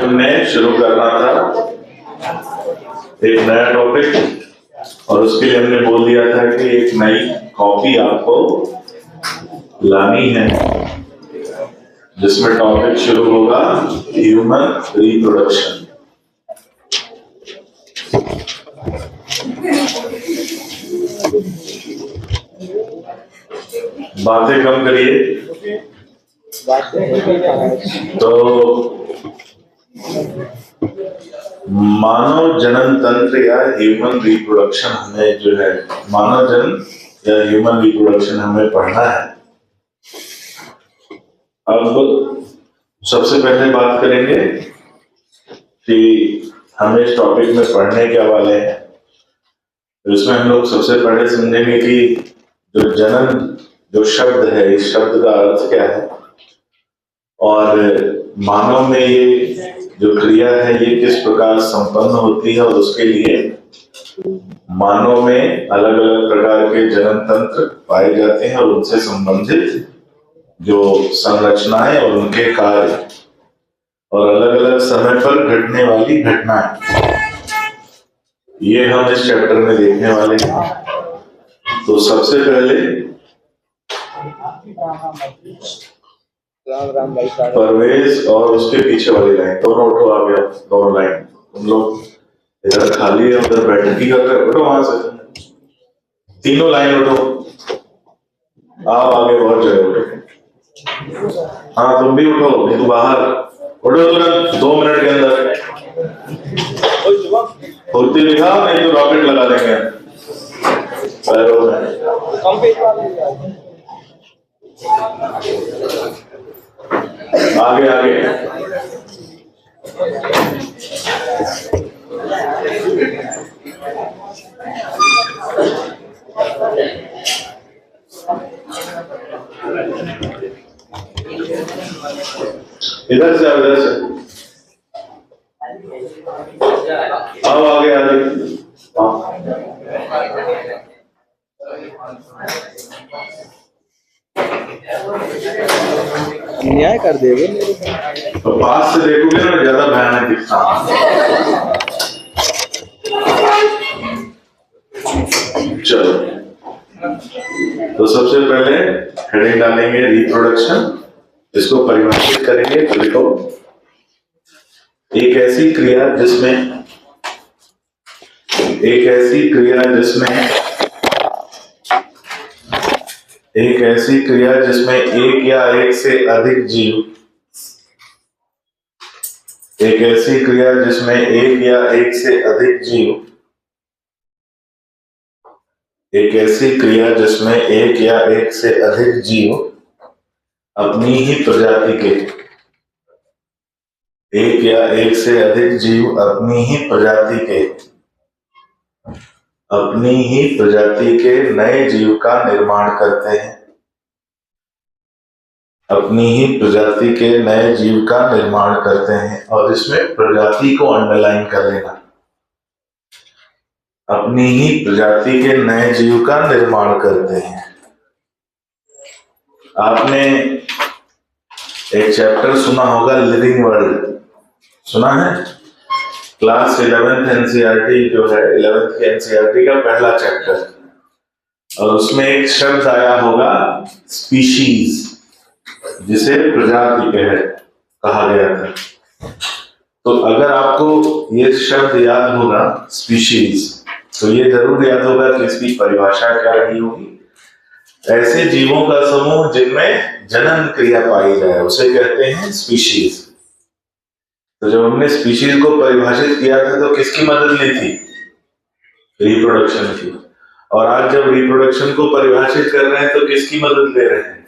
हमने शुरू करना था एक नया टॉपिक और उसके लिए हमने बोल दिया था कि एक नई कॉपी आपको लानी है जिसमें टॉपिक शुरू होगा ह्यूमन रिप्रोडक्शन। बातें कम करिए। तो मानव जनन तंत्र या ह्यूमन रिप्रोडक्शन हमें जो है मानव जनन या ह्यूमन रिप्रोडक्शन हमें पढ़ना है। अब सबसे पहले बात करेंगे कि हम इस टॉपिक में पढ़ने क्या वाले हैं। तो इसमें हम लोग सबसे पहले समझेंगे कि जो जनन जो शब्द है इस शब्द का अर्थ क्या है और मानव में ये जो क्रिया है ये किस प्रकार संपन्न होती है और उसके लिए मानव में अलग अलग प्रकार के जनन तंत्र पाए जाते हैं और उनसे संबंधित जो संरचनाएं और उनके कार्य और अलग अलग समय पर घटने वाली घटनाएं ये हम इस चैप्टर में देखने वाले हैं। तो सबसे पहले परवेज और उसके पीछे वाली लाइन दोनों उठो आ गया। दोनों लाइन तुम लोग इधर खाली है उधर बैठक ही कर रहे उठो वहां से तीनों लाइन उठो। आओ आगे बहुत जगह उठो। हाँ तुम भी उठो नहीं तो बाहर उठो तुरंत 2 मिनट के अंदर फुर्ती दिखाओ नहीं तो रॉकेट लगा देंगे पैरों में। आगे आगे इधर से उधर से आओ आगे आगे। न्याय कर देगा तो पास से देखोगे ना ज्यादा भयानक दिखता है। चलो तो सबसे पहले हेडिंग डालेंगे रिप्रोडक्शन। इसको परिभाषित करेंगे तो लिखो एक ऐसी क्रिया जिसमें एक या एक से अधिक जीव अपनी ही प्रजाति के नए जीव का निर्माण करते हैं। और इसमें प्रजाति को अंडरलाइन कर लेना। अपनी ही प्रजाति के नए जीव का निर्माण करते हैं। आपने एक चैप्टर सुना होगा लिविंग वर्ल्ड, सुना है? क्लास 11th एनसीईआरटी जो है 11th की एनसीईआरटी का पहला चैप्टर और उसमें एक शब्द आया होगा स्पीशीज जिसे प्रजाति कहा गया था। तो अगर आपको ये शब्द याद होगा स्पीशीज तो ये जरूर याद होगा कि इसकी परिभाषा क्या रही होगी। ऐसे जीवों का समूह जिनमें जनन क्रिया पाई जाए उसे कहते हैं स्पीशीज। तो जब हमने स्पीशीज को परिभाषित किया था तो किसकी मदद ली थी? रिप्रोडक्शन की। और आज जब रिप्रोडक्शन को परिभाषित कर रहे हैं तो किसकी मदद ले रहे हैं?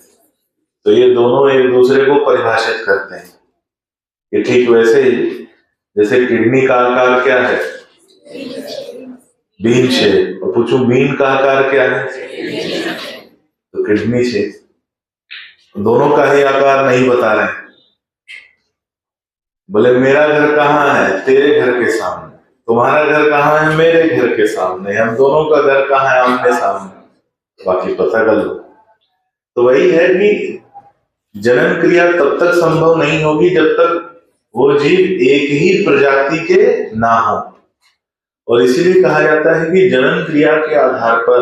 तो ये दोनों एक दूसरे को परिभाषित करते हैं। ये ठीक वैसे ही जैसे किडनी का आकार क्या है? Bean shape. और पूछूं बीन का आकार क्या है? तो किडनी शेप। दोनों का ही आकार नहीं बता रहे। बोले मेरा घर कहाँ है? तेरे घर के सामने। तुम्हारा घर कहाँ है? मेरे घर के सामने। हम दोनों का घर कहाँ है? आमने सामने। बाकी पता कर लो। तो वही है कि जनन क्रिया तब तक संभव नहीं होगी जब तक वो जीव एक ही प्रजाति के ना हो। और इसीलिए कहा जाता है कि जनन क्रिया के आधार पर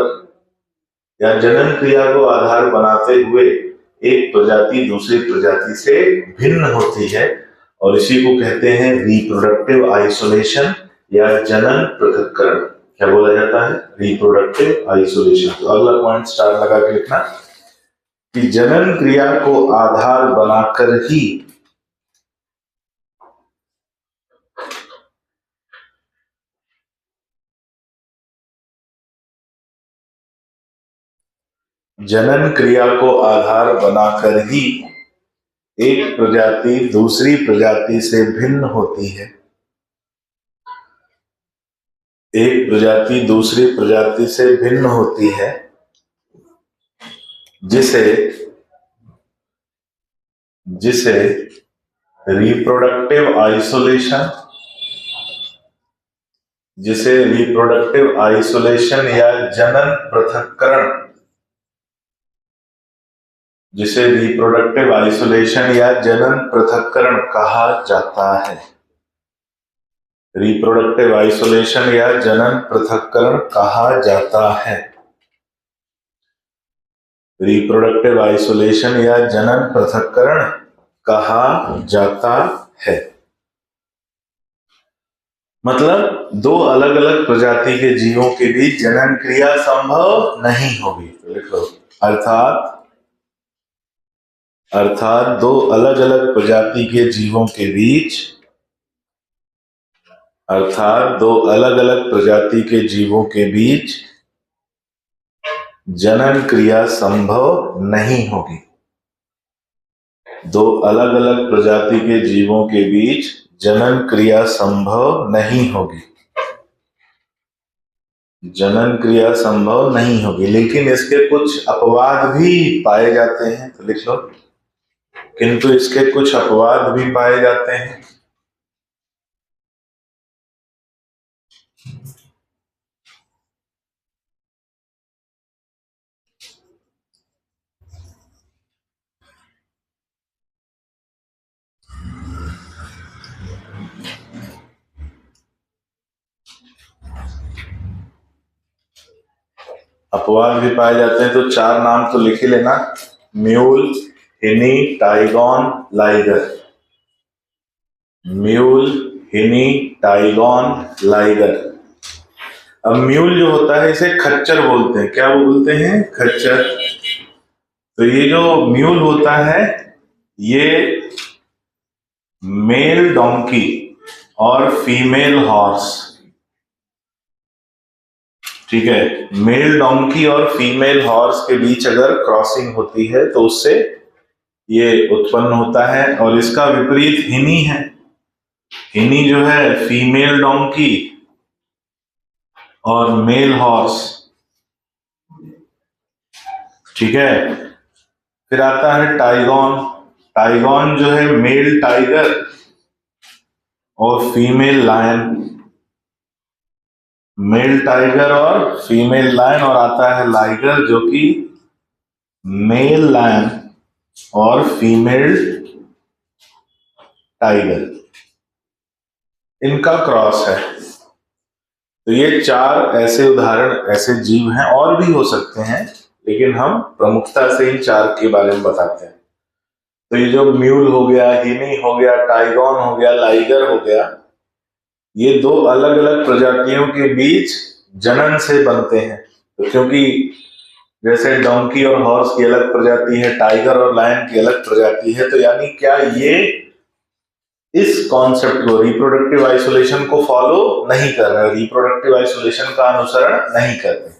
या जनन क्रिया को आधार बनाते हुए एक प्रजाति दूसरी प्रजाति से भिन्न होती है, और इसी को कहते हैं रिप्रोडक्टिव आइसोलेशन या जनन पृथक्करण। क्या बोला जाता है? Reproductive isolation. तो अगला पॉइंट स्टार लगा के लिखना कि जनन क्रिया को आधार बनाकर ही जनन क्रिया को आधार बनाकर ही एक प्रजाति दूसरी प्रजाति से भिन्न होती है। एक प्रजाति दूसरी प्रजाति से भिन्न होती है जिसे जिसे रिप्रोडक्टिव आइसोलेशन या जनन पृथक्करण कहा जाता है। रिप्रोडक्टिव आइसोलेशन या जनन पृथक्करण कहा जाता है। रिप्रोडक्टिव आइसोलेशन या जनन पृथक्करण कहा जाता है। मतलब दो अलग अलग प्रजाति के जीवों के बीच जनन क्रिया संभव नहीं होगी। तो लिखो अर्थात दो अलग अलग प्रजाति के जीवों के बीच जनन क्रिया संभव नहीं होगी। दो अलग अलग प्रजाति के जीवों के बीच जनन क्रिया संभव नहीं होगी। जनन क्रिया संभव नहीं होगी, लेकिन इसके कुछ अपवाद भी पाए जाते हैं। तो लिख लो, किंतु इसके कुछ अपवाद भी पाए जाते हैं। अपवाद भी पाए जाते हैं, तो चार नाम तो लिख ही लेना। म्यूल, हिनी, टाइगॉन, लाइगर। म्यूल, हिनी, टाइगॉन, लाइगर। अब म्यूल जो होता है इसे खच्चर बोलते हैं। क्या बोलते हैं? खच्चर। तो ये जो म्यूल होता है ये मेल डोंकी और फीमेल हॉर्स, ठीक है, मेल डोंकी और फीमेल हॉर्स के बीच अगर क्रॉसिंग होती है तो उससे ये उत्पन्न होता है। और इसका विपरीत हिनी है। हिनी जो है फीमेल डोंकी और मेल हॉर्स, ठीक है। फिर आता है टाइगॉन। टाइगॉन जो है मेल टाइगर और फीमेल लायन। मेल टाइगर और फीमेल लायन। और आता है लाइगर जो कि मेल लायन और फीमेल टाइगर, इनका क्रॉस है। तो ये चार ऐसे उदाहरण, ऐसे जीव हैं, और भी हो सकते हैं, लेकिन हम प्रमुखता से इन चार के बारे में बताते हैं। तो ये जो म्यूल हो गया, हिनी हो गया, टाइगॉन हो गया, लाइगर हो गया, ये दो अलग अलग प्रजातियों के बीच जनन से बनते हैं। तो क्योंकि जैसे डोंकी और हॉर्स की अलग प्रजाति है, टाइगर और लायन की अलग प्रजाति है, तो यानी क्या ये इस कॉन्सेप्ट को, रिप्रोडक्टिव आइसोलेशन को फॉलो नहीं कर रहे, रिप्रोडक्टिव आइसोलेशन का अनुसरण नहीं कर रहे,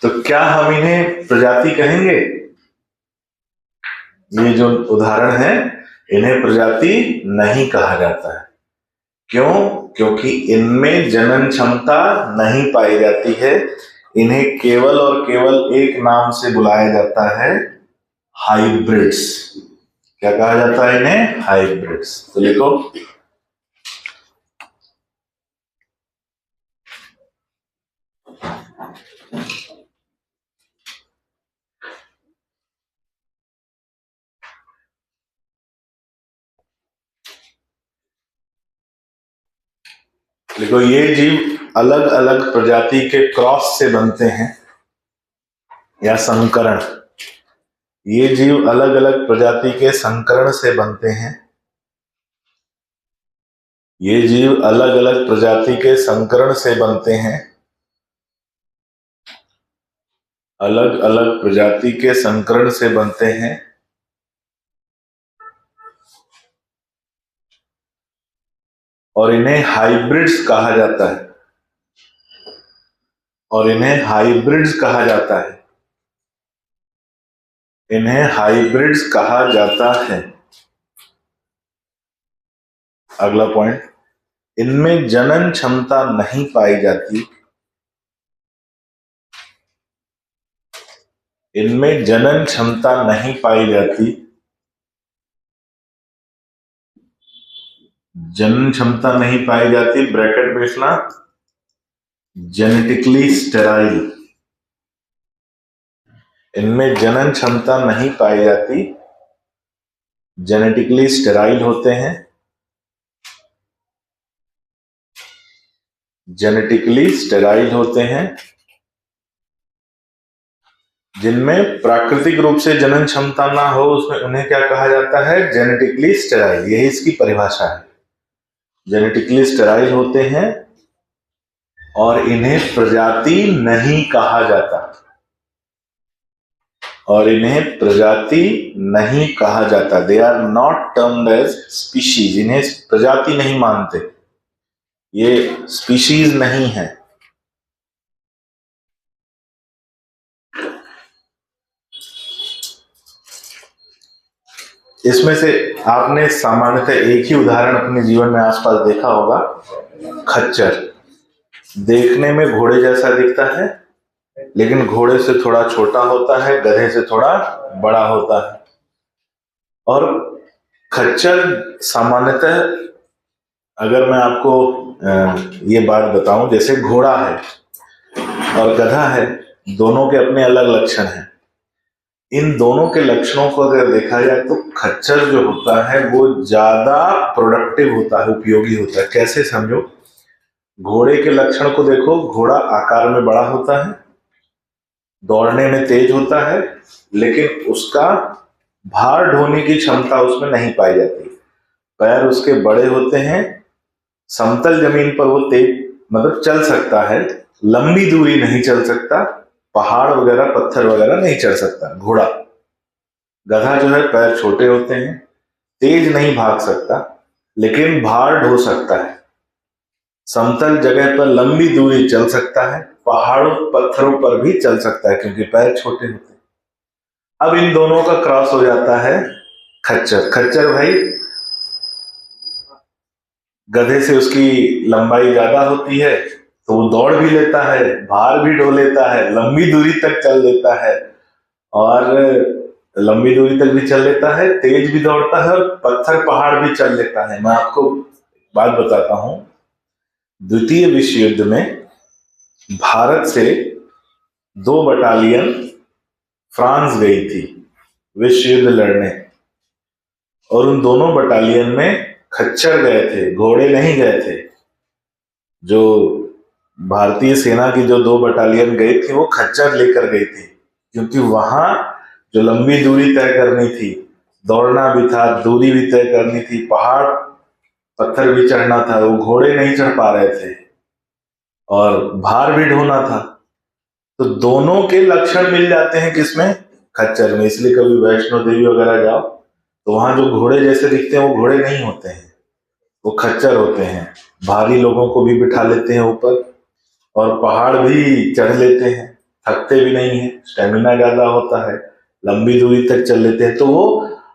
तो क्या हम इन्हें प्रजाति कहेंगे? ये जो उदाहरण है इन्हें प्रजाति नहीं कहा जाता है। क्यों? क्योंकि इनमें जनन क्षमता नहीं पाई जाती है। इन्हें केवल और केवल एक नाम से बुलाया जाता है, हाइब्रिड्स। क्या कहा जाता है इन्हें? हाइब्रिड्स। तो लिखो, देखो, ये जीव अलग अलग प्रजाति के क्रॉस से बनते हैं या संकरण। ये जीव अलग अलग प्रजाति के संकरण से बनते हैं। ये जीव अलग अलग प्रजाति के संकरण से बनते हैं। अलग अलग प्रजाति के संकरण से बनते हैं। और इन्हें हाइब्रिड्स कहा जाता है। और इन्हें हाइब्रिड्स कहा जाता है। इन्हें हाइब्रिड्स कहा जाता है। अगला पॉइंट, इनमें जनन क्षमता नहीं पाई जाती। इनमें जनन क्षमता नहीं पाई जाती। जनन क्षमता नहीं पाई जाती, ब्रैकेट में लिखना, जेनेटिकली स्टेराइल। इनमें जनन क्षमता नहीं पाई जाती, जेनेटिकली स्टेराइल होते हैं। जेनेटिकली स्टेराइल होते हैं। जिनमें प्राकृतिक रूप से जनन क्षमता ना हो, उसमें उन्हें क्या कहा जाता है? Genetically sterile. यही इसकी परिभाषा है। जेनेटिकली स्टेराइल होते हैं और इन्हें प्रजाति नहीं कहा जाता। और इन्हें प्रजाति नहीं कहा जाता। They are not termed as species. इन्हें प्रजाति नहीं मानते, ये स्पीशीज नहीं है। इसमें से आपने सामान्यतः एक ही उदाहरण अपने जीवन में आसपास देखा होगा, खच्चर। देखने में घोड़े जैसा दिखता है, लेकिन घोड़े से थोड़ा छोटा होता है, गधे से थोड़ा बड़ा होता है। और खच्चर सामान्यतः, अगर मैं आपको ये बात बताऊं, जैसे घोड़ा है और गधा है, दोनों के अपने अलग लक्षण हैं। इन दोनों के लक्षणों को अगर देखा जाए तो खच्चर जो होता है वो ज्यादा प्रोडक्टिव होता है, उपयोगी होता है। कैसे समझो, घोड़े के लक्षण को देखो। घोड़ा आकार में बड़ा होता है, दौड़ने में तेज होता है, लेकिन उसका भार ढोने की क्षमता उसमें नहीं पाई जाती। पैर उसके बड़े होते हैं, समतल जमीन पर वो तेज मतलब चल सकता है, लंबी दूरी नहीं चल सकता, पहाड़ वगैरह पत्थर वगैरह नहीं चढ़ सकता घोड़ा। गधा जो है, पैर छोटे होते हैं, तेज नहीं भाग सकता, लेकिन भार ढो सकता है, समतल जगह पर लंबी दूरी चल सकता है, पहाड़ों पत्थरों पर भी चल सकता है क्योंकि पैर छोटे होते हैं। अब इन दोनों का क्रॉस हो जाता है खच्चर। खच्चर भाई गधे से उसकी लंबाई ज्यादा होती है, तो वो दौड़ भी लेता है, भार भी ढो लेता है, लंबी दूरी तक चल लेता है, और लंबी दूरी तक भी चल लेता है, तेज भी दौड़ता है, और पत्थर पहाड़ भी चल लेता है। मैं आपको बात बताता हूं, द्वितीय विश्व युद्ध में भारत से 2 बटालियन फ्रांस गई थी विश्व युद्ध लड़ने, और उन दोनों बटालियन में खच्चर गए थे, घोड़े नहीं गए थे। जो भारतीय सेना की जो 2 बटालियन गई थी वो खच्चर लेकर गई थी, क्योंकि वहां जो लंबी दूरी तय करनी थी, दौड़ना भी था, दूरी भी तय करनी थी, पहाड़ पत्थर भी चढ़ना था, वो घोड़े नहीं चढ़ पा रहे थे, और भार भी ढोना था। तो दोनों के लक्षण मिल जाते हैं किसमें? खच्चर में। इसलिए कभी वैष्णो देवी वगैरह जाओ तो वहां जो घोड़े जैसे दिखते हैं वो घोड़े नहीं होते हैं, वो खच्चर होते हैं। भारी लोगों को भी बिठा लेते हैं ऊपर, और पहाड़ भी चढ़ लेते हैं, थकते भी नहीं है, स्टेमिना ज्यादा होता है, लंबी दूरी तक चल लेते हैं। तो वो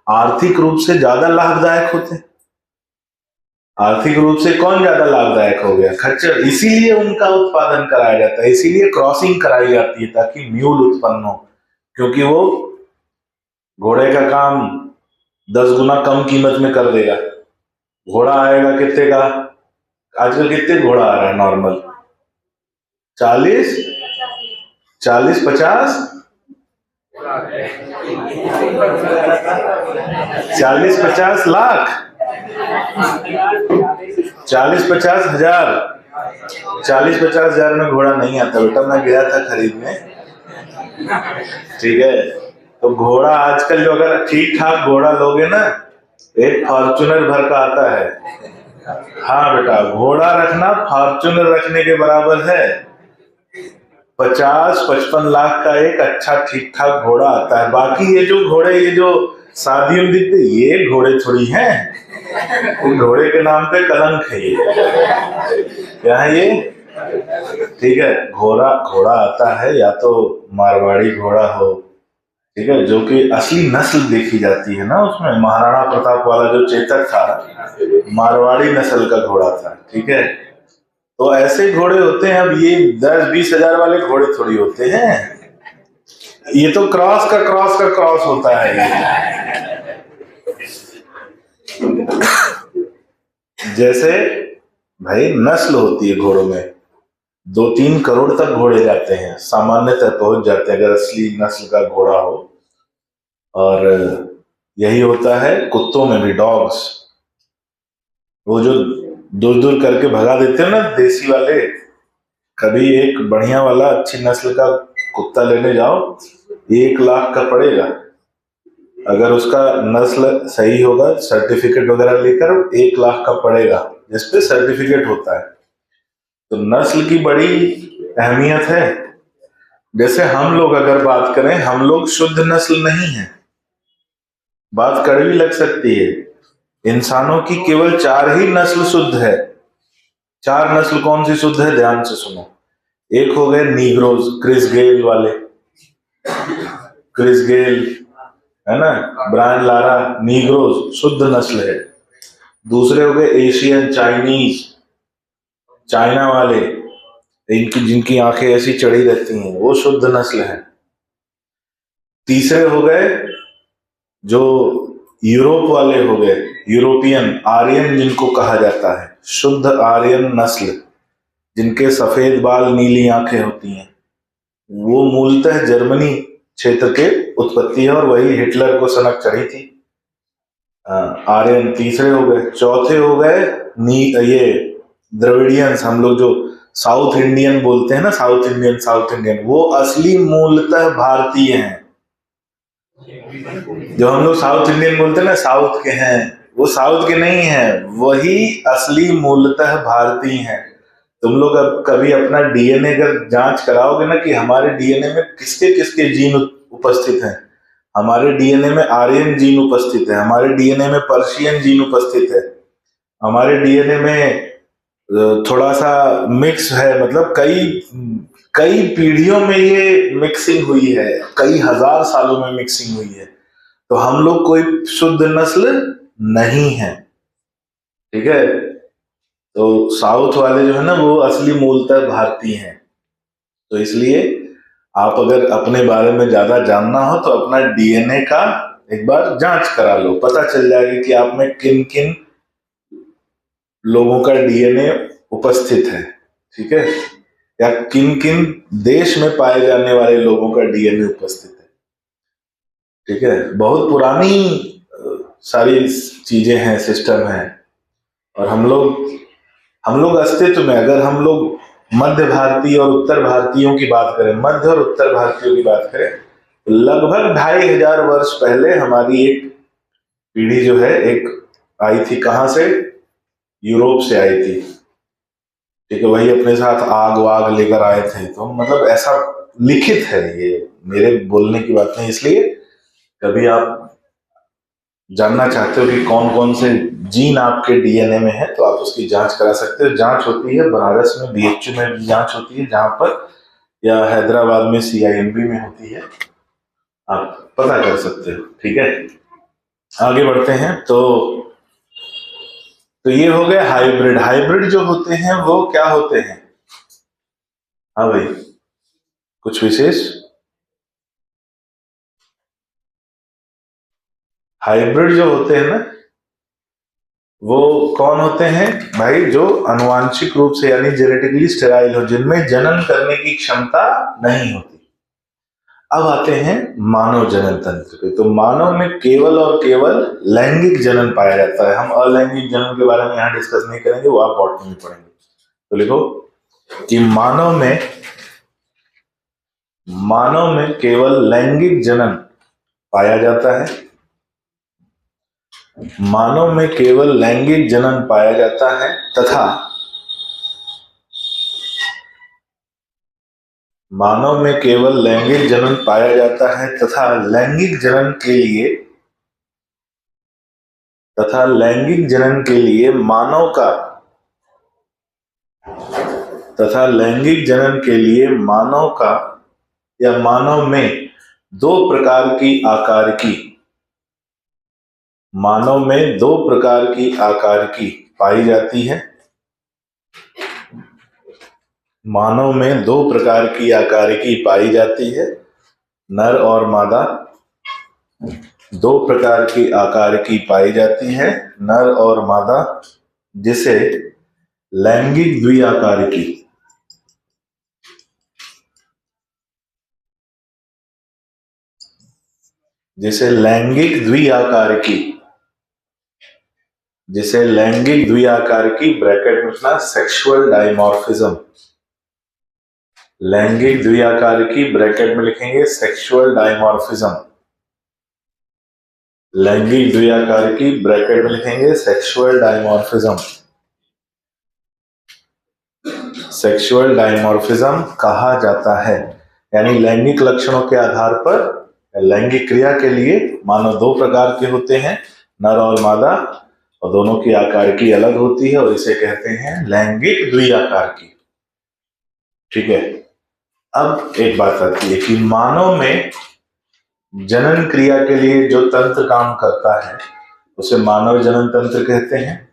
आर्थिक रूप से ज्यादा लाभदायक होते हैं। आर्थिक रूप से कौन ज्यादा लाभदायक हो गया? खच्चर। इसीलिए उनका उत्पादन कराया जाता है, इसीलिए क्रॉसिंग कराई जाती है, ताकि म्यूल उत्पन्न हो, क्योंकि वो घोड़े का काम 10 गुना कम कीमत में कर देगा। घोड़ा आएगा कितने का? आजकल कितने घोड़ा आ रहा है नॉर्मल? 40 50 40-50 लाख, 40-50 हजार। 40-50 हजार में घोड़ा नहीं आता बेटा, मैं गया था खरीदने, ठीक है। तो घोड़ा आजकल जो अगर ठीक ठाक घोड़ा लोगे ना, एक फॉर्च्यूनर भर का आता है। हाँ बेटा, घोड़ा रखना फॉर्च्यूनर रखने के बराबर है। 50-55 लाख का एक अच्छा ठीक ठाक घोड़ा आता है। बाकी ये जो घोड़े, ये जो शादियों में दिखते, ये घोड़े थोड़ी हैं। घोड़े के नाम पे कलंक है ये। क्या है ये? ठीक है, घोड़ा घोड़ा आता है या तो मारवाड़ी घोड़ा हो, ठीक है, जो कि असली नस्ल देखी जाती है ना, उसमें महाराणा प्रताप वाला जो चेतक था, मारवाड़ी नस्ल का घोड़ा था, ठीक है। तो ऐसे घोड़े होते हैं। अब ये 10-20 हजार वाले घोड़े थोड़ी होते हैं, ये तो क्रॉस का क्रॉस होता है ये। जैसे भाई नस्ल होती है घोड़ों में, 2-3 करोड़ तक घोड़े जाते हैं, सामान्यतः पहुंच जाते हैं अगर असली नस्ल का घोड़ा हो। और यही होता है कुत्तों में भी, डॉग्स, वो जो दूर दूर करके भगा देते हैं ना देसी वाले। कभी एक बढ़िया वाला अच्छी नस्ल का कुत्ता लेने जाओ, 1 लाख का पड़ेगा। अगर उसका नस्ल सही होगा, सर्टिफिकेट वगैरह लेकर 1 लाख का पड़ेगा, जिसपे सर्टिफिकेट होता है। तो नस्ल की बड़ी अहमियत है। जैसे हम लोग अगर बात करें, हम लोग शुद्ध नस्ल नहीं है, बात कड़वी लग सकती है। इंसानों की केवल 4 ही नस्ल शुद्ध है। 4 नस्ल कौन सी शुद्ध है, ध्यान से सुनो। एक हो गए नीग्रोज, क्रिस गेल वाले, क्रिस गेल है ना, ब्रायन लारा, नीग्रोज शुद्ध नस्ल है। दूसरे हो गए एशियन, चाइनीज, चाइना वाले, इनकी जिनकी आंखें ऐसी चढ़ी रहती हैं, वो शुद्ध नस्ल है। तीसरे हो गए जो यूरोप वाले हो गए, यूरोपियन, आर्यन जिनको कहा जाता है, शुद्ध आर्यन नस्ल, जिनके सफेद बाल, नीली आंखें होती हैं। वो मूलतः जर्मनी क्षेत्र के उत्पत्ति है और वही हिटलर को सनक चढ़ी थी। आर्यन तीसरे हो गए। चौथे हो गए ये द्रविडियंस, हम लोग जो साउथ इंडियन बोलते हैं ना, साउथ इंडियन, वो असली मूलतः भारतीय हैं। जो हम लोग साउथ इंडियन बोलते हैं ना, साउथ के हैं, वो साउथ के नहीं है, वही असली मूलतः भारतीय हैं। तुम लोग अब कभी अपना डीएनए अगर जांच कराओगे ना कि हमारे डीएनए में किसके किसके जीन उपस्थित हैं, हमारे डीएनए में आर्यन जीन उपस्थित है, हमारे डीएनए में पर्शियन जीन उपस्थित है, हमारे डीएनए में थोड़ा सा मिक्स है, मतलब कई कई पीढ़ियों में ये मिक्सिंग हुई है, कई हजार सालों में मिक्सिंग हुई है। तो हम लोग कोई शुद्ध नस्ल नहीं है, ठीक है। तो साउथ वाले जो है ना, वो असली मूलतः भारतीय हैं। तो इसलिए आप अगर अपने बारे में ज्यादा जानना हो तो अपना डीएनए का एक बार जांच करा लो, पता चल जाएगा कि आप में किन किन लोगों का डीएनए उपस्थित है, ठीक है, या किन किन देश में पाए जाने वाले लोगों का डीएनए उपस्थित है, ठीक है। बहुत पुरानी सारी चीजें हैं, सिस्टम है। और हम लोग अस्तित्व में, अगर हम लोग मध्य भारतीय और उत्तर भारतीयों की बात करें, मध्य और उत्तर भारतीयों की बात करें, तो लगभग 2500 वर्ष पहले हमारी एक पीढ़ी जो है, एक आई थी, कहां से, यूरोप से आई थी, ठीक है। वही अपने साथ आग वाग लेकर आए थे। तो मतलब ऐसा लिखित है, ये मेरे बोलने की बात नहीं। इसलिए कभी आप जानना चाहते हो कि कौन कौन से जीन आपके डीएनए में है, तो आप उसकी जांच करा सकते हो। जांच होती है बनारस में, बीएचयू में भी जांच होती है जहां पर, या हैदराबाद में सीआईएमबी में होती है, आप पता कर सकते हो, ठीक है। आगे बढ़ते हैं। तो ये हो गए हाइब्रिड। हाइब्रिड जो होते हैं वो क्या होते हैं, हाँ भाई, कुछ विशेष? हाइब्रिड जो होते हैं ना, वो कौन होते हैं भाई, जो अनुवांशिक रूप से यानी जेनेटिकली स्टेराइल हो, जिनमें जनन करने की क्षमता नहीं होती। अब आते हैं मानव जनन तंत्र पे। तो मानव में केवल और केवल लैंगिक जनन पाया जाता है। हम अलैंगिक जनन के बारे में यहाँ डिस्कस नहीं करेंगे, वो आप बॉटनी में पढ़ेंगे। तो लिखो कि मानव में केवल लैंगिक जनन पाया जाता है। मानव में केवल लैंगिक जनन पाया जाता है तथा मानव में केवल लैंगिक जनन पाया जाता है तथा लैंगिक जनन के लिए मानव का या मानव में दो प्रकार की आकारिकी पाई जाती है। मानव में दो प्रकार की आकारिकी पाई जाती है, नर और मादा। दो प्रकार की आकारिकी पाई जाती है, नर और मादा, जिसे लैंगिक द्विआकारिकी ब्रैकेट में लिखना सेक्सुअल डायमॉर्फिज्म। लैंगिक द्विआकारिकी ब्रैकेट में लिखेंगे सेक्सुअल डायमॉर्फिज्म। लैंगिक द्विआकारिकी ब्रैकेट में लिखेंगे सेक्सुअल डायमॉर्फिज्म। सेक्सुअल डायमॉर्फिज्म कहा जाता है, यानी लैंगिक लक्षणों के आधार पर लैंगिक क्रिया के लिए मानव दो प्रकार के होते हैं, नर और मादा, और दोनों की आकारिकी अलग होती है और इसे कहते हैं लैंगिक द्विआकारिकी। ठीक है। अब एक बात आती है कि मानव में जनन क्रिया के लिए जो तंत्र काम करता है उसे मानव जनन तंत्र कहते हैं।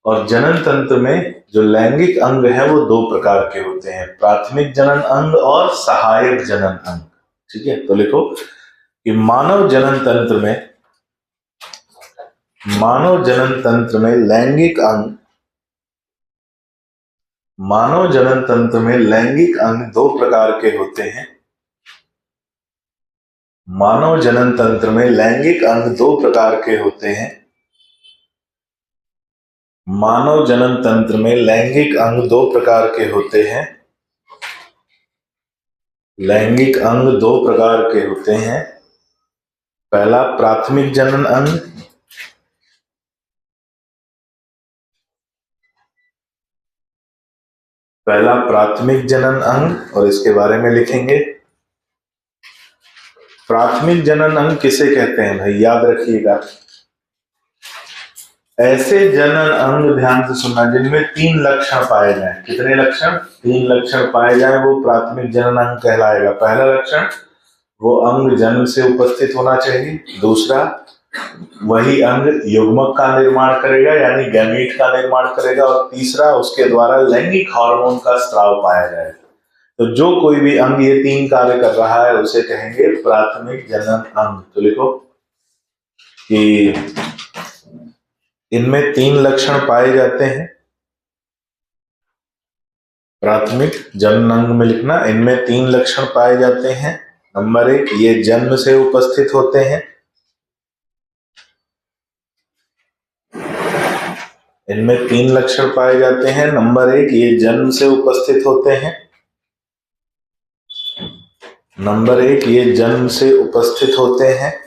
और जनन तंत्र में जो लैंगिक अंग है वो दो प्रकार के होते हैं, प्राथमिक जनन अंग और सहायक जनन अंग। ठीक है, तो लिखो कि मानव जनन तंत्र में लैंगिक अंग दो प्रकार के होते हैं। मानव जनन तंत्र में लैंगिक अंग दो प्रकार के होते हैं। मानव जनन तंत्र में लैंगिक अंग दो प्रकार के होते हैं। लैंगिक अंग दो प्रकार के होते हैं। पहला प्राथमिक जनन अंग, और इसके बारे में लिखेंगे। प्राथमिक जनन अंग किसे कहते हैं भाई, याद रखिएगा। ऐसे जनन अंग, ध्यान से सुनना, जिनमें तीन लक्षण पाए जाएं। कितने लक्षण? तीन लक्षण पाए जाएं, वो प्राथमिक जनन अंग कहलाएगा। पहला लक्षण, वो अंग जन्म से उपस्थित होना चाहिए। दूसरा, वही अंग युग्मक का निर्माण करेगा, यानी गैमीट का निर्माण करेगा। और तीसरा, उसके द्वारा लैंगिक हार्मोन का स्राव पाया जाएगा। तो जो कोई भी अंग ये तीन कार्य कर रहा है उसे कहेंगे प्राथमिक जनन अंग। तो लिखो कि इनमें तीन लक्षण पाए जाते हैं। प्राथमिक जनन अंग में लिखना, इनमें तीन लक्षण पाए जाते हैं। नंबर एक, ये जन्म से उपस्थित होते हैं। इनमें तीन लक्षण पाए जाते हैं। नंबर एक, ये जन्म से उपस्थित होते हैं। नंबर एक, ये जन्म से उपस्थित होते हैं।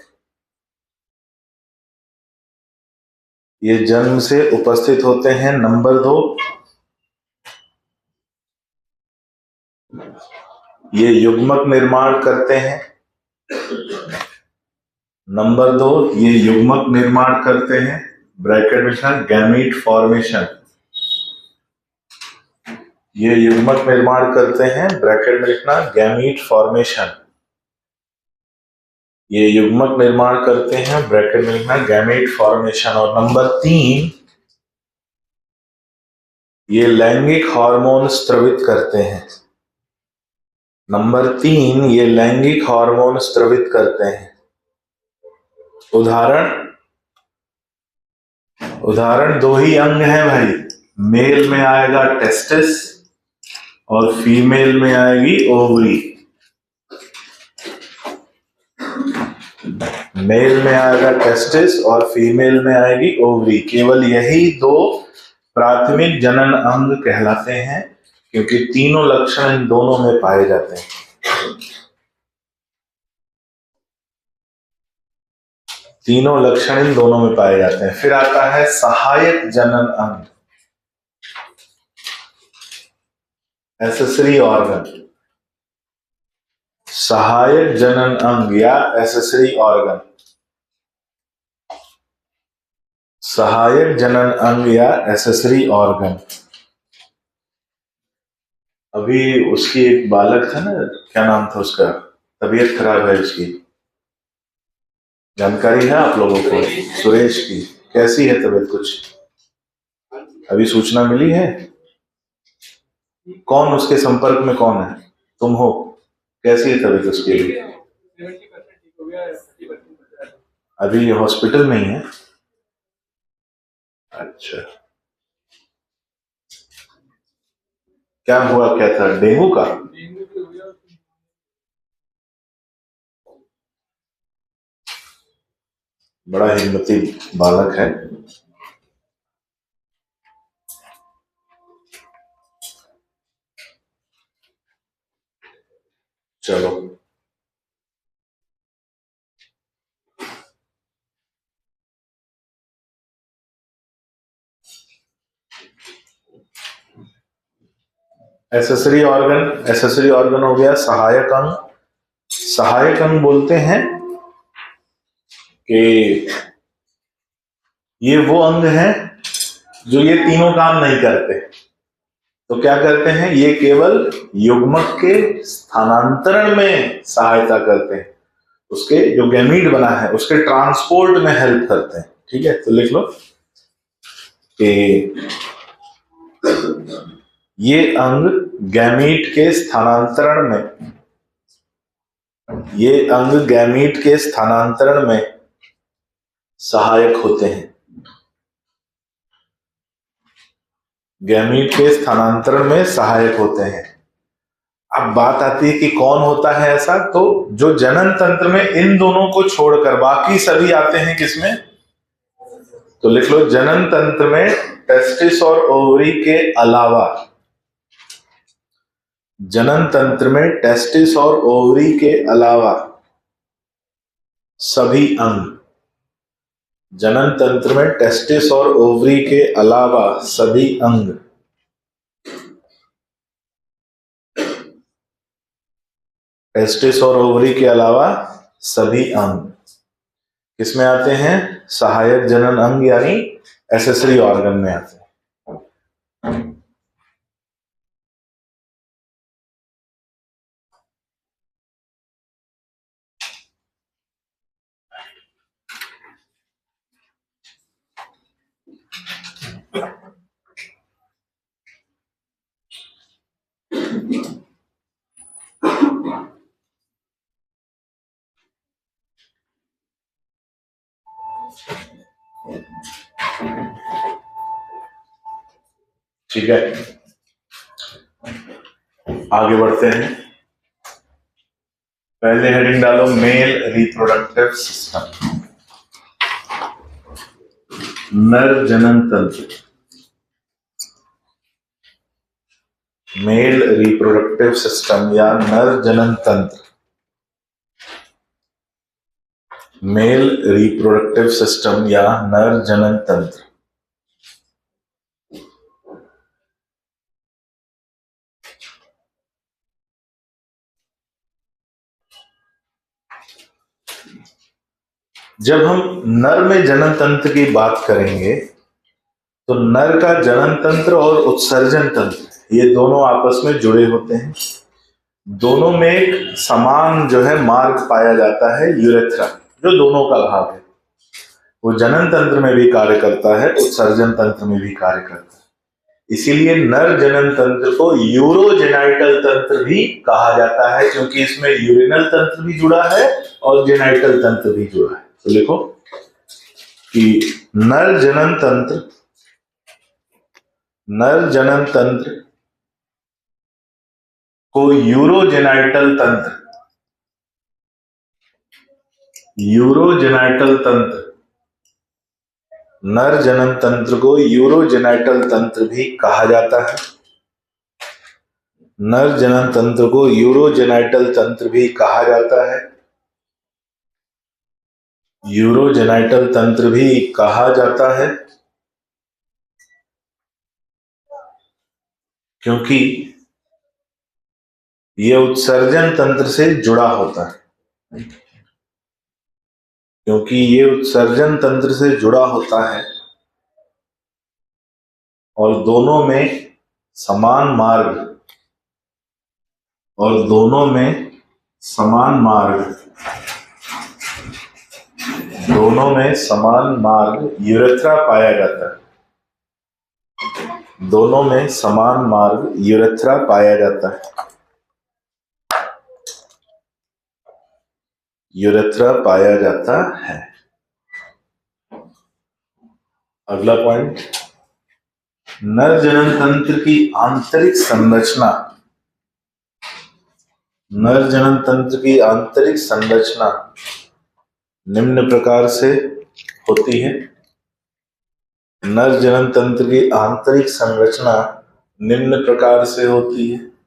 ये जन्म से उपस्थित होते हैं। नंबर दो, ये युग्मक निर्माण करते हैं। नंबर दो, ये युग्मक निर्माण करते हैं। ब्रैकेट में गैमीट फॉर्मेशन। ये युग्मक निर्माण करते हैं, ब्रैकेट में लिखना गैमीट फॉर्मेशन। ये युग्मक निर्माण करते हैं, ब्रैकेट में लिखना गैमीट फॉर्मेशन। और नंबर तीन, ये लैंगिक हार्मोन स्त्रवित करते हैं। नंबर तीन, ये लैंगिक हार्मोन स्त्रवित करते हैं। उदाहरण दो ही अंग हैं भाई। मेल में आएगा टेस्टिस और फीमेल में आएगी ओवरी। मेल में आएगा टेस्टिस और फीमेल में आएगी ओवरी। केवल यही दो प्राथमिक जनन अंग कहलाते हैं क्योंकि तीनों लक्षण इन दोनों में पाए जाते हैं। तीनों लक्षण इन दोनों में पाए जाते हैं। फिर आता है सहायक जनन अंग, एसेसरी ऑर्गन। सहायक जनन अंग या एसेसरी ऑर्गन, सहायक जनन अंग या एसेसरी ऑर्गन। अभी उसकी एक बालक था ना, क्या नाम था उसका, तबीयत खराब है उसकी, जानकारी है आप लोगों को? सुरेश की कैसी है तबीयत, कुछ अभी सूचना मिली है? कौन उसके संपर्क में कौन है? तुम हो? कैसी है तबीयत उसकी? अभी हॉस्पिटल में ही है? अच्छा, क्या हुआ, क्या था, डेंगू का? बड़ा हिम्मती बालक है। चलो, एसेसरी ऑर्गन, एसेसरी ऑर्गन हो गया सहायक अंग। सहायक अंग बोलते हैं कि ये वो अंग हैं जो ये तीनों काम नहीं करते। तो क्या करते हैं? ये केवल युग्मक के स्थानांतरण में सहायता करते हैं, उसके जो गैमीट बना है उसके ट्रांसपोर्ट में हेल्प करते हैं। ठीक है, तो लिख लो कि ये अंग गैमीट के स्थानांतरण में, ये अंग गैमीट के स्थानांतरण में सहायक होते हैं। गैमीट के स्थानांतरण में सहायक होते हैं। अब बात आती है कि कौन होता है ऐसा, तो जो जनन तंत्र में इन दोनों को छोड़कर बाकी सभी आते हैं किसमें? तो लिख लो जनन तंत्र में टेस्टिस और ओवरी के अलावा, जनन तंत्र में टेस्टिस और ओवरी के अलावा सभी अंग, जनन तंत्र में टेस्टिस और ओवरी के अलावा सभी अंग टेस्टिस और ओवरी के अलावा सभी अंग किसमें आते हैं? सहायक जनन अंग यानी एसेसरी ऑर्गन में आते हैं। ठीक है, आगे बढ़ते हैं। पहले हेडिंग डालो मेल रिप्रोडक्टिव सिस्टम, नर जनन तंत्र, मेल रिप्रोडक्टिव सिस्टम या नर जनन तंत्र, मेल रिप्रोडक्टिव सिस्टम या नर जनन तंत्र। जब हम नर में जनन तंत्र की बात करेंगे तो नर का जनन तंत्र और उत्सर्जन तंत्र ये दोनों आपस में जुड़े होते हैं। दोनों में एक समान जो है मार्ग पाया जाता है, यूरेथ्रा, जो दोनों का भाग है। वो जनन तंत्र में भी कार्य करता है, उत्सर्जन तंत्र में भी कार्य करता है। इसीलिए नर जनन तंत्र को यूरोजेनाइटल तंत्र भी कहा जाता है, क्योंकि इसमें यूरिनल तंत्र भी जुड़ा है और जेनाइटल तंत्र भी जुड़ा है। तो लिखो कि नर जनन तंत्र, नर जनन तंत्र को यूरोजेनाइटल तंत्र, यूरोजेनाइटल तंत्र नर जनन तंत्र को यूरोजेनाइटल तंत्र भी कहा जाता है। नर जनन तंत्र को यूरोजेनाइटल तंत्र भी कहा जाता है। यूरोजेनाइटल तंत्र भी कहा जाता है क्योंकि यह उत्सर्जन तंत्र से जुड़ा होता है। क्योंकि ये उत्सर्जन तंत्र से जुड़ा होता है और दोनों में समान मार्ग और दोनों में समान मार्ग दोनों में समान मार्ग यूरेथ्रा पाया जाता है। दोनों में समान मार्ग यूरेथ्रा पाया जाता है। यूरेथ्रा पाया जाता है। अगला पॉइंट, नर जनन तंत्र की आंतरिक संरचना। नर जनन तंत्र की आंतरिक संरचना निम्न प्रकार से होती है। नर जनन तंत्र की आंतरिक संरचना निम्न प्रकार से होती है।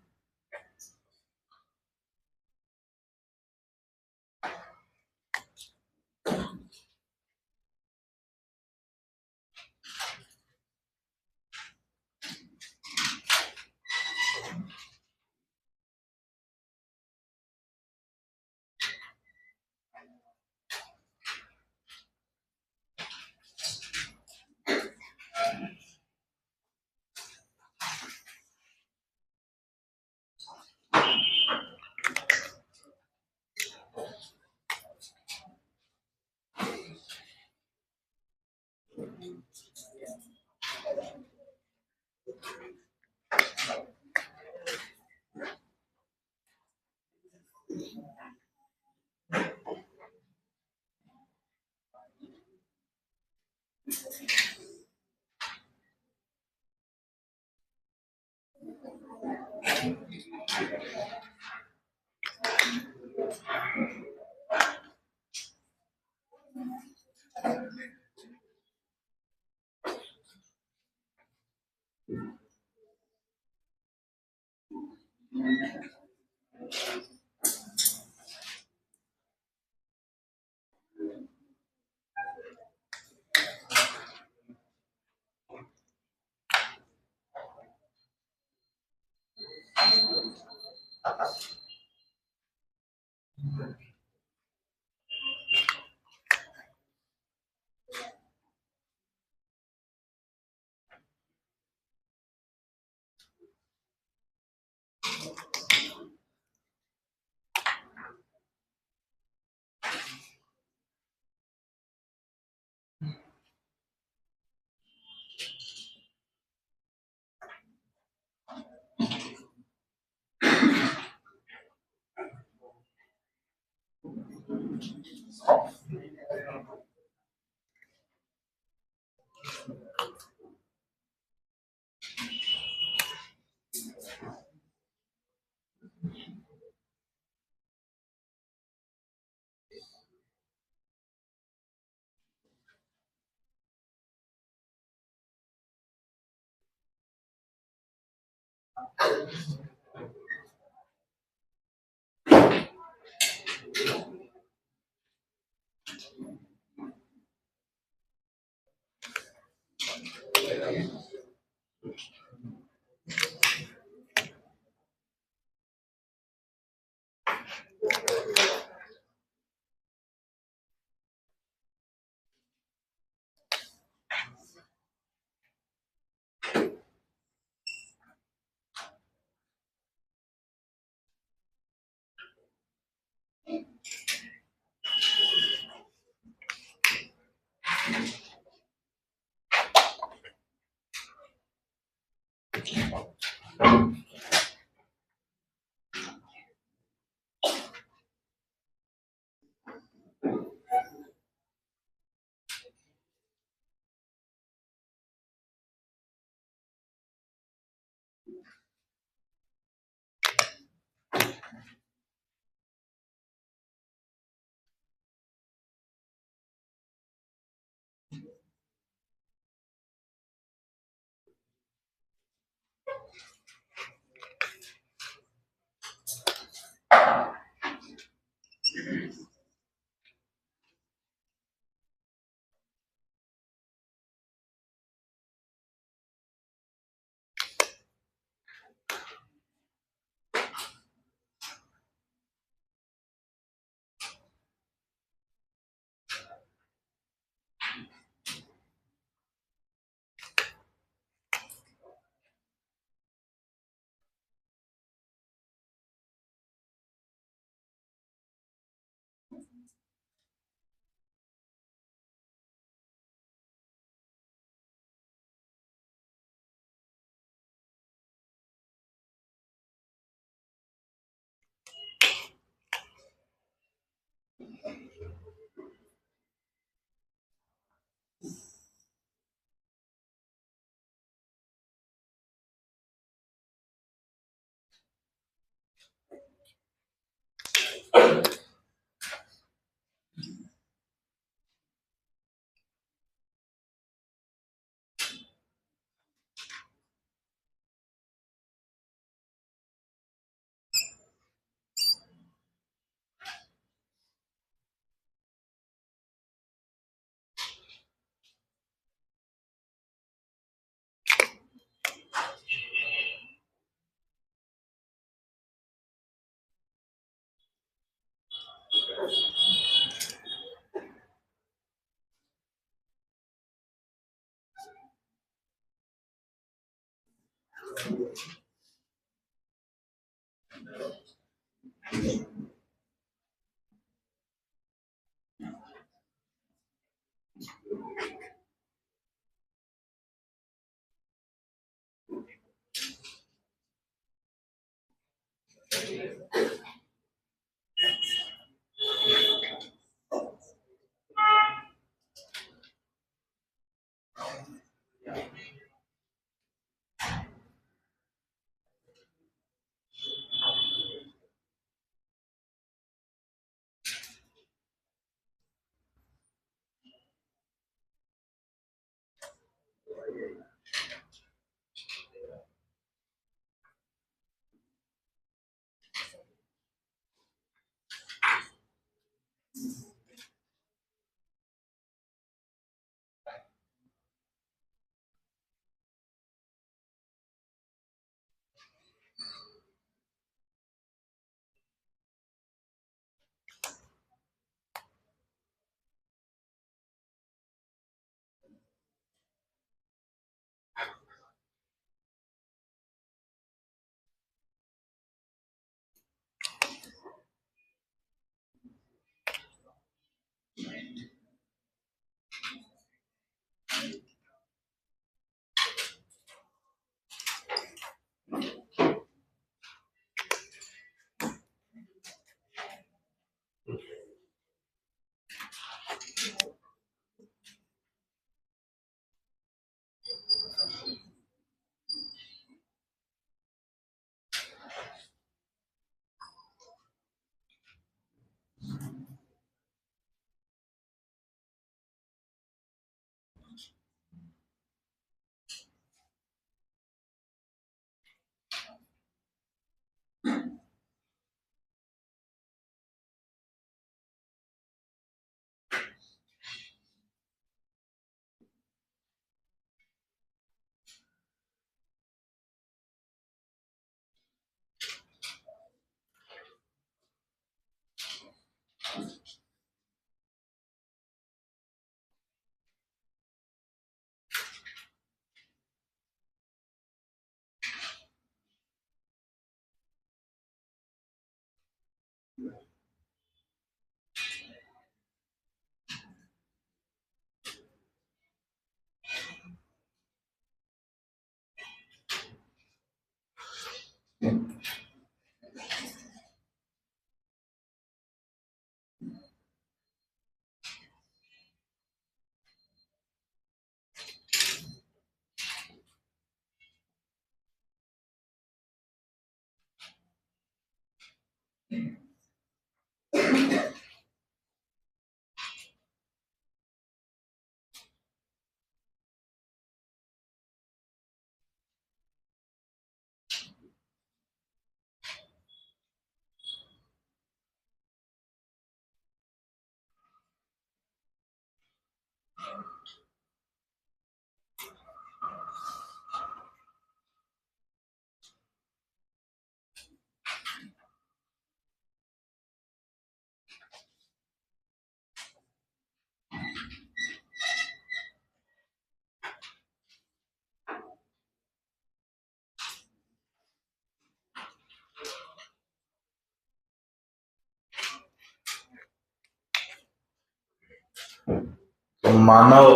तो मानव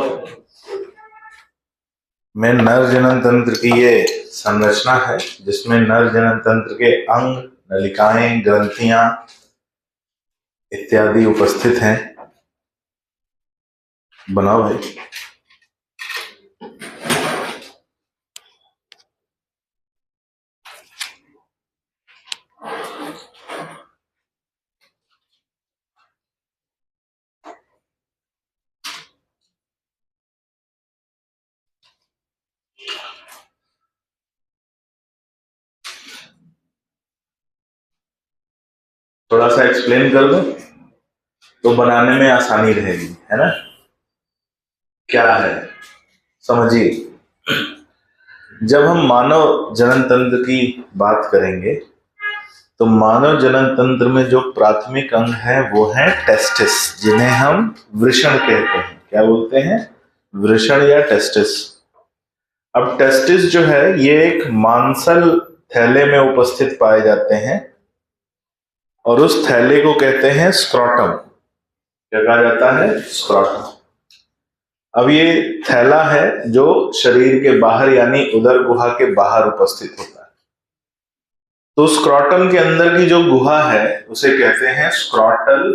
में नर जनन तंत्र की ये संरचना है, जिसमें नर जनन तंत्र के अंग, नलिकाएं, ग्रंथियां इत्यादि उपस्थित हैं। बनाओ भाई। थोड़ा सा एक्सप्लेन कर दो तो बनाने में आसानी रहेगी, है ना। क्या है समझिए। जब हम मानव जनन तंत्र की बात करेंगे तो मानव जनन तंत्र में जो प्राथमिक अंग है वो है टेस्टिस, जिन्हें हम वृषण कहते हैं। क्या बोलते हैं? वृषण या टेस्टिस। अब टेस्टिस जो है ये एक मांसल थैले में उपस्थित पाए जाते हैं और उस थैले को कहते हैं स्क्रोटम। क्या कहा जाता है? स्क्रोटम। अब ये थैला है जो शरीर के बाहर यानी उदर गुहा के बाहर उपस्थित होता है। तो स्क्रोटम के अंदर की जो गुहा है उसे कहते हैं स्क्रोटल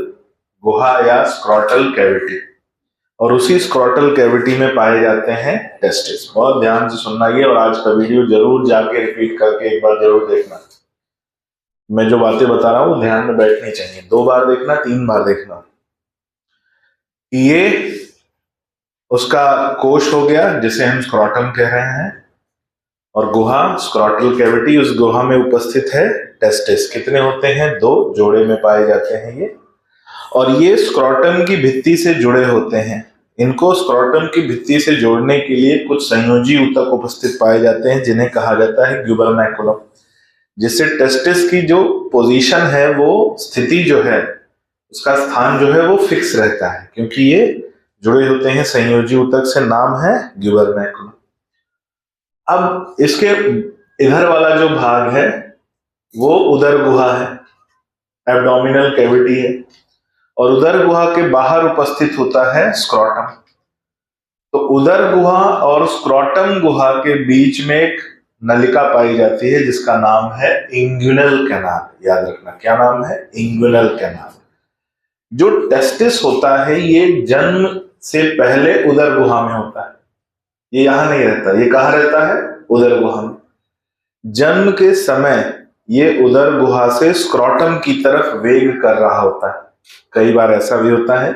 गुहा या स्क्रोटल कैविटी, और उसी स्क्रोटल कैविटी में पाए जाते हैं टेस्टिस। बहुत ध्यान से सुनना ये, और आज का वीडियो जरूर जाके रिपीट करके एक बार जरूर देखना। मैं जो बातें बता रहा हूं वो ध्यान में बैठनी चाहिए। 2 बार देखना, 3 बार देखना। ये उसका कोश हो गया जिसे हम स्क्रोटम कह रहे हैं, और गुहा स्क्रोटल कैविटी, उस गुहा में उपस्थित है टेस्टिस। कितने होते हैं? 2 जोड़े में पाए जाते हैं ये, और ये स्क्रोटम की भित्ति से जुड़े होते हैं। इनको स्क्रोटम की भित्ति से जोड़ने के लिए कुछ संयोजी ऊतक उपस्थित पाए जाते हैं जिन्हें कहा जाता है ग्यूबरनैकुलम, जिससे टेस्टिस की जो पोजीशन है, वो स्थिति जो है, उसका स्थान जो है वो फिक्स रहता है, क्योंकि ये जुड़े होते हैं संयोजी ऊतक से। नाम है ग्यूबरनैकुलम। अब इसके इधर वाला जो भाग है वो उदर गुहा है, एब्डोमिनल कैविटी है, और उदर गुहा के बाहर उपस्थित होता है स्क्रोटम। तो उदर गुहा और स्क्रोटम गुहा के बीच में एक नलिका पाई जाती है जिसका नाम है इंग्युनल कैनाल। याद रखना, क्या नाम है? इंग्युनल कैनाल। जो टेस्टिस होता है ये जन्म से पहले उदर गुहा में होता है, ये यहां नहीं रहता। ये कहां रहता है? उदर गुहा में। जन्म के समय ये उदर गुहा से स्क्रोटम की तरफ वेग कर रहा होता है। कई बार ऐसा भी होता है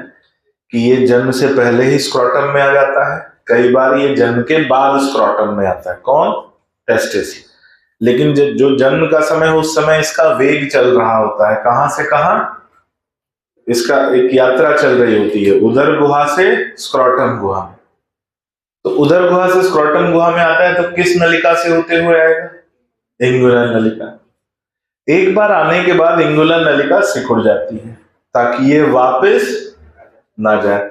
कि ये जन्म से पहले ही स्क्रोटम में आ जाता है, कई बार ये जन्म के बाद स्क्रोटम में आता है। कौन? टेस्टिस। लेकिन जो जन्म का समय है उस समय इसका वेग चल रहा होता है। कहां से कहां? इसका एक यात्रा चल रही होती है उदर गुहा से स्क्रोटम गुहा में। तो उदर गुहा से स्क्रोटम गुहा में आता है तो किस नलिका से होते हुए आएगा? इंगुलर नलिका। एक बार आने के बाद इंगुलर नलिका सिकुड़ जाती है ताकि ये वापस ना जाए,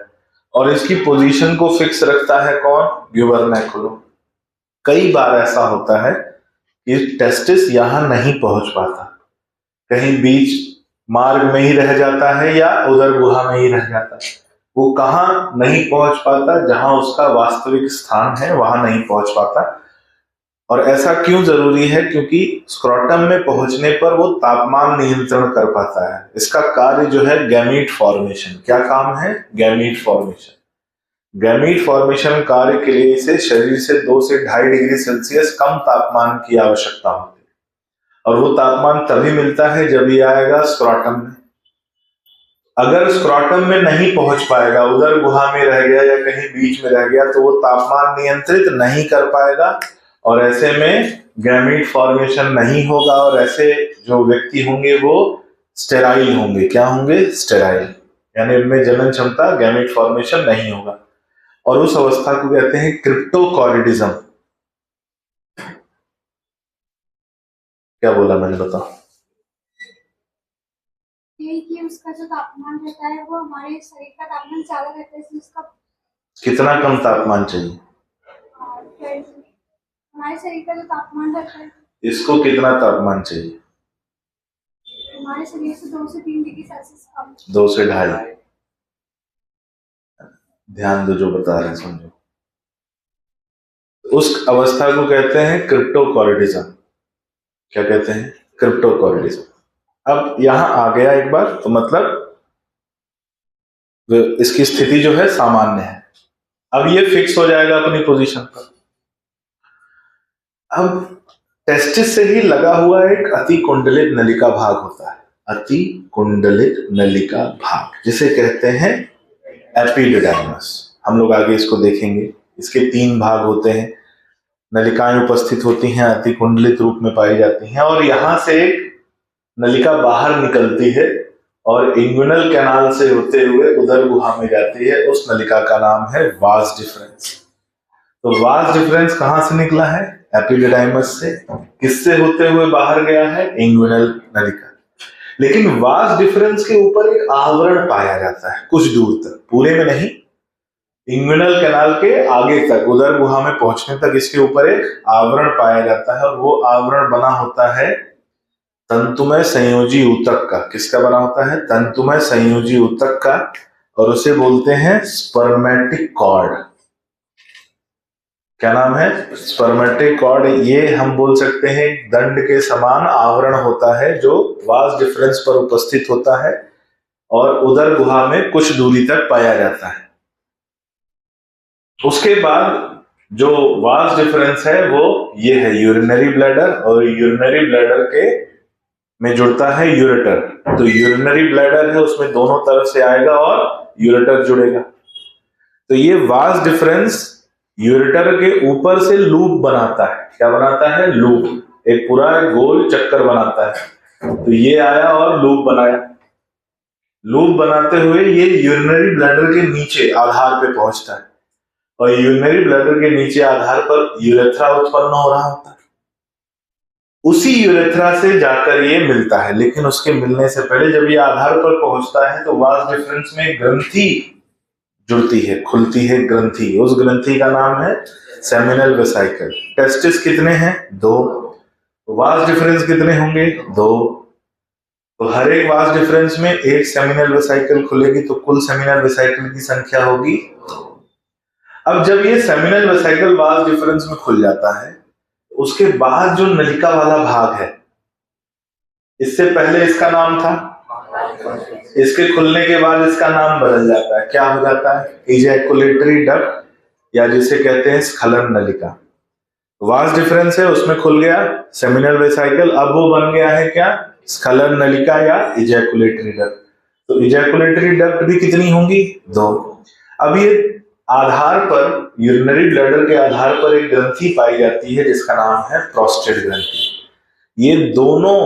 और इसकी पोजीशन को फिक्स रखता है कौन? ग्यूबरनैकुलम। कई बार ऐसा होता है कि टेस्टिस यहां नहीं पहुंच पाता, कहीं बीच मार्ग में ही रह जाता है या उदर गुहा में ही रह जाता है। वो कहां नहीं पहुंच पाता? जहां उसका वास्तविक स्थान है वहां नहीं पहुंच पाता। और ऐसा क्यों जरूरी है? क्योंकि स्क्रोटम में पहुंचने पर वो तापमान नियंत्रण कर पाता है। इसका कार्य जो है गैमीट फॉर्मेशन। क्या काम है? Gamete formation. गैमीट फॉर्मेशन कार्य के लिए इसे शरीर से 2 से 2.5 डिग्री सेल्सियस कम तापमान की आवश्यकता होती है, और वो तापमान तभी मिलता है जब ये आएगा स्क्रोटम में। अगर स्क्रोटम में नहीं पहुंच पाएगा, उदर गुहा में रह गया या कहीं बीच में रह गया, तो वो तापमान नियंत्रित नहीं कर पाएगा, और ऐसे में गैमीट फॉर्मेशन नहीं होगा, और ऐसे जो व्यक्ति होंगे वो स्टेराइल होंगे। क्या होंगे? स्टेराइल, यानी उनमें जनन क्षमता, गैमीट फॉर्मेशन नहीं होगा, और उस अवस्था को कहते हैं क्रिप्टोकॉरिडिज्म। क्या बोला मैंने? बताओ। कि उसका जो तापमान रहता है वो हमारे शरीर का तापमान ज्यादा रहता है, इसका कितना कम तापमान चाहिए? हमारे शरीर का जो तापमान रहता है, इसको कितना तापमान चाहिए? हमारे शरीर से 2 से 3 डिग्री सेल्सियस कम। 2 से 2.5। ध्यान दो जो बता रहे हैं, समझो। उस अवस्था को कहते हैं क्रिप्टोकॉरिडिज्म। क्या कहते हैं? क्रिप्टोकॉरिडिज्म। अब यहां आ गया एक बार तो मतलब इसकी स्थिति जो है सामान्य है। अब ये फिक्स हो जाएगा अपनी पोजीशन पर। अब टेस्टिस से ही लगा हुआ एक अति कुंडलित नलिका भाग होता है, अति कुंडलित नलिका भाग, जिसे कहते हैं एपिडिडाइमस। हम लोग आगे इसको देखेंगे। इसके 3 भाग होते हैं। नलिकाएं उपस्थित होती हैं, अति कुंडलित रूप में पाई जाती हैं, और यहां से एक नलिका बाहर निकलती है और इंगुइनल कैनाल से होते हुए उदर गुहा में जाती है। उस नलिका का नाम है वास डिफरेंस। तो वास डिफरेंस कहां से निकला है? एपिडिडाइमस से। किससे होते हुए बाहर गया है? इंगुइनल नलिका। लेकिन वास डिफरेंस के ऊपर एक आवरण पाया जाता है कुछ दूर तक, पूरे में नहीं, इंगुइनल कैनाल के आगे तक, उदर गुहा में पहुंचने तक इसके ऊपर एक आवरण पाया जाता है, और वो आवरण बना होता है तंतुमय संयोजी ऊतक का। किसका बना होता है? तंतुमय संयोजी ऊतक का, और उसे बोलते हैं स्पर्मेटिक कॉर्ड। क्या नाम है? Spermatic cord. ये हम बोल सकते हैं दंड के समान आवरण होता है जो वास डिफरेंस पर उपस्थित होता है और उदर गुहा में कुछ दूरी तक पाया जाता है। उसके बाद जो वास डिफरेंस है वो ये है यूरिनरी ब्लैडर, और यूरिनरी ब्लैडर के में जुड़ता है यूरेटर। तो यूरिनरी ब्लैडर है, उसमें दोनों तरफ से आएगा और यूरेटर जुड़ेगा। तो ये वास डिफरेंस यूरेटर के ऊपर से लूप बनाता है। क्या बनाता है? लूप, एक पूरा गोल चक्कर बनाता है। तो ये आया और लूप बनाया। लूप बनाते हुए ये यूरिनरी ब्लैडर के नीचे आधार पे पहुंचता है, और यूरिनरी ब्लैडर के नीचे आधार पर यूरेथ्रा उत्पन्न हो रहा होता है। उसी यूरेथ्रा से जाकर ये मिलता है, लेकिन उसके मिलने से पहले जब ये आधार पर पहुंचता है तो वास डिफरेंस में ग्रंथि जुड़ती है, खुलती है ग्रंथि। उस ग्रंथि का नाम है सेमिनल वेसिकल। टेस्टिस कितने हैं? 2। वास डिफरेंस कितने होंगे? 2। तो हर एक वास डिफरेंस में एक सेमिनल वेसिकल खुलेगी, तो कुल सेमिनल वेसिकल की संख्या होगी 2। अब जब ये सेमिनल वेसिकल वास डिफरेंस में खुल जाता है, उसके बाद जो नलिका वाला भाग है, इससे पहले इसका नाम था, इसके खुलने के बाद इसका नाम बदल जाता है। क्या हो जाता है? इजैकुलेटरी डक्ट, या जिसे कहते हैं स्खलन नलिका। वास डिफरेंस है, उसमें खुल गया सेमिनल वेसिकल, अब वो बन गया है क्या? स्खलन नलिका या इजैकुलेटरी डक्ट। तो इजैकुलेटरी डक्ट भी कितनी होंगी? 2। अब ये आधार पर, यूरिनरी ब्लैडर के आधार पर एक ग्रंथि पाई जाती है जिसका नाम है प्रोस्टेट ग्रंथि। ये दोनों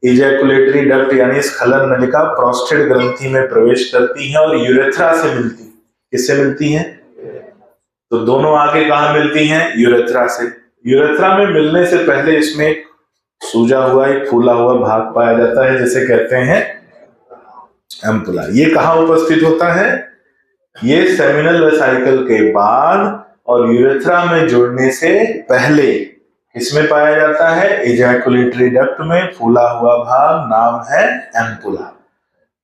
इजैकुलेटरी डक्ट यानी स्खलन नलिका प्रोस्टेट ग्रंथि में प्रवेश करती हैं और यूरेथ्रा से मिलती। किससे मिलती हैं? तो दोनों आगे कहां मिलती हैं? यूरेथ्रा से। यूरेथ्रा में मिलने से पहले इसमें एक सूजा हुआ, एक फूला हुआ भाग पाया जाता है जिसे कहते हैं एम्पुला। ये कहां उपस्थित होता है? ये सेमिनल वेसिकल के बाद और यूरेथ्रा में जुड़ने से पहले इसमें पाया जाता है इजैकुलेटरी डक्ट में, फूला हुआ भाग, नाम है एम्पुला।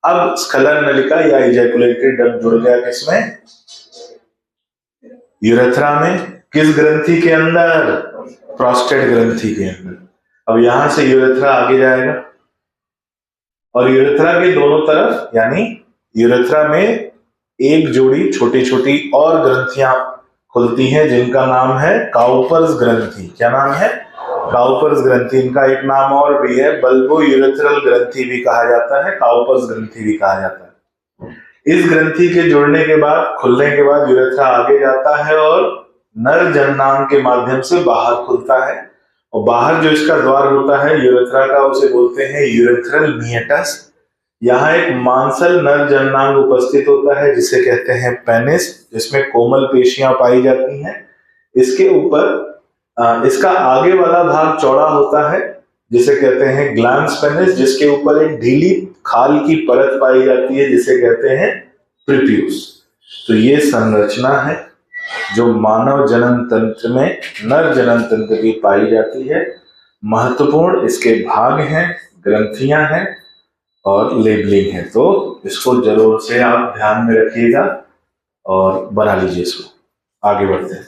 अब स्खलन नलिका या इजैकुलेटरी डक्ट जुड़ गया किसमें? यूरेथ्रा में। किस ग्रंथि के अंदर? प्रोस्टेट ग्रंथि के अंदर। अब यहां से यूरेथ्रा आगे जाएगा, और यूरेथ्रा के दोनों तरफ, यानी यूरेथ्रा में एक जोड़ी छोटी छोटी और ग्रंथियां खुलती हैं जिनका नाम है काउपर्स ग्रंथि। क्या नाम है? काउपर्स ग्रंथि। इनका एक नाम और भी है, बल्बो यूरेथ्रल ग्रंथि भी कहा जाता है, काउपर्स ग्रंथि भी कहा जाता है। इस ग्रंथि के जुड़ने के बाद, खुलने के बाद यूरेथ्रा आगे जाता है और नर जननांग के माध्यम से बाहर खुलता है, और बाहर जो इसका द्वार होता है यूरेथ्रा का, उसे बोलते हैं यूरेथ्रल मीएटस। यहाँ एक मांसल नर जननांग उपस्थित होता है जिसे कहते हैं पेनिस, जिसमें कोमल पेशियां पाई जाती हैं। इसके ऊपर इसका आगे वाला भाग चौड़ा होता है जिसे कहते हैं ग्लैंस पेनिस, जिसके ऊपर एक ढीली खाल की परत पाई जाती है जिसे कहते हैं प्रीप्यूस। तो ये संरचना है जो मानव जनन तंत्र में, नर जनन तंत्र की पाई जाती है। महत्वपूर्ण इसके भाग हैं, ग्रंथियां हैं और लेबलिंग है। तो इसको जरूर से आप ध्यान में रखिएगा और बना लीजिए इसको। आगे बढ़ते हैं।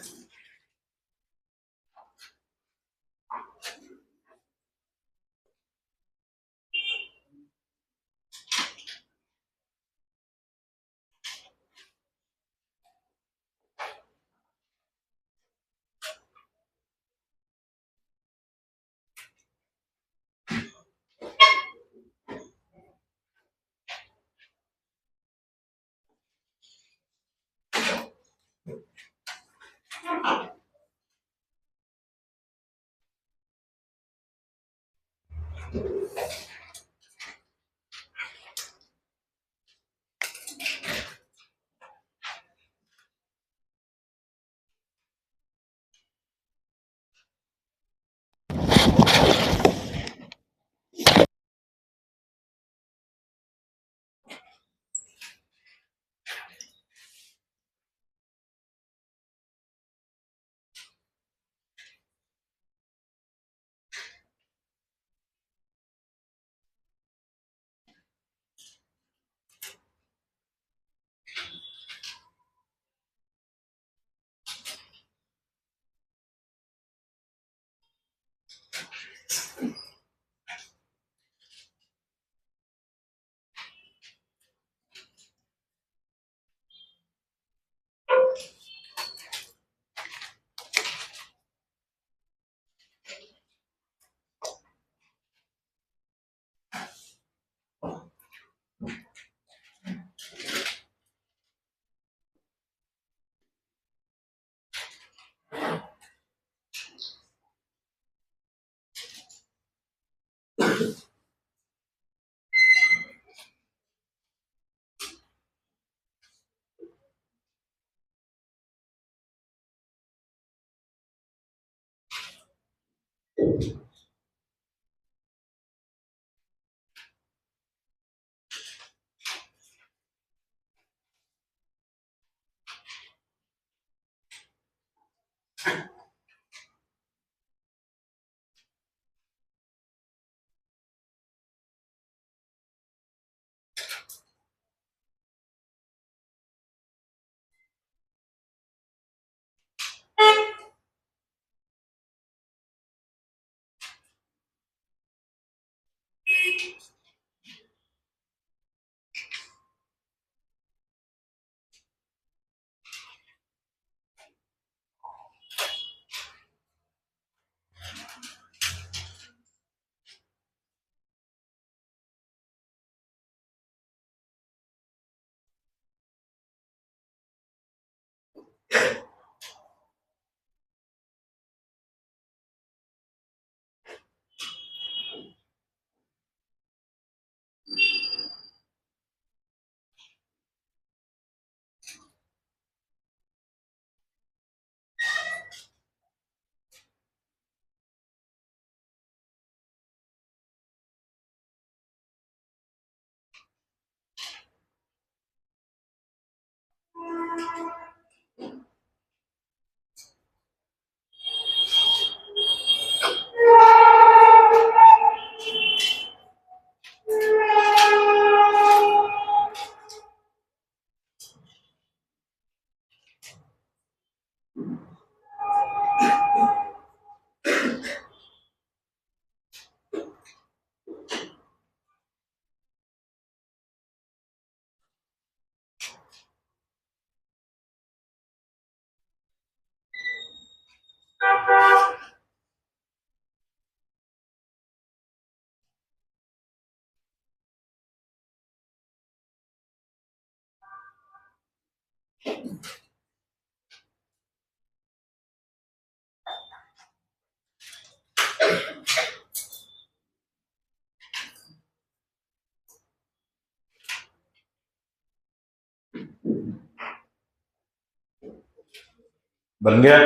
बन गया।